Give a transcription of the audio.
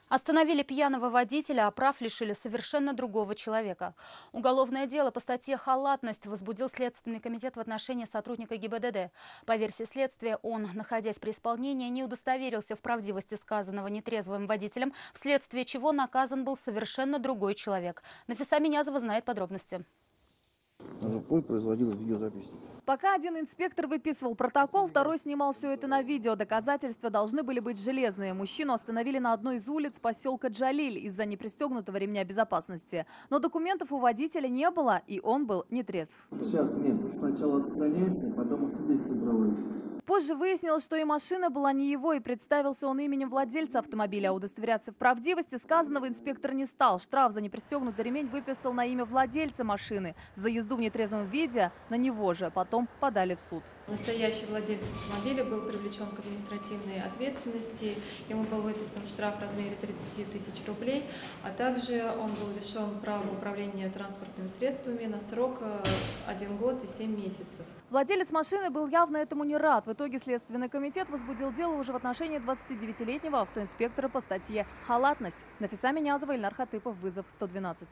Остановили пьяного водителя, а прав лишили совершенно другого человека. Уголовное дело по статье «Халатность» возбудил Следственный комитет в отношении сотрудника ГИБДД. По версии следствия, он, находясь при исполнении, не удостоверился в правдивости сказанного нетрезвым водителем, вследствие чего наказан был совершенно другой человек. Нафиса Минязова знает подробности. На жилпункт производилась видеозапись. Пока один инспектор выписывал протокол, второй снимал все это на видео. Доказательства должны были быть железные. Мужчину остановили на одной из улиц поселка Джалиль из-за непристегнутого ремня безопасности. Но документов у водителя не было, и он был нетрезв. Сейчас нет, сначала отстраняется, потом свидетельство проводится. Позже выяснилось, что и машина была не его, и представился он именем владельца автомобиля. А удостоверяться в правдивости сказанного инспектор не стал. Штраф за непристегнутый ремень выписал на имя владельца машины. За езду в нетрезвом виде на него же потом подали в суд. Настоящий владелец автомобиля был привлечен к административной ответственности. Ему был выписан штраф в размере 30 тысяч рублей, а также он был лишен права управления транспортными средствами на срок 1 год и 7 месяцев. Владелец машины был явно этому не рад. В итоге Следственный комитет возбудил дело уже в отношении 29-летнего автоинспектора по статье «Халатность». Нафиса Минязова, Ильнар Хатыпов, вызов 112.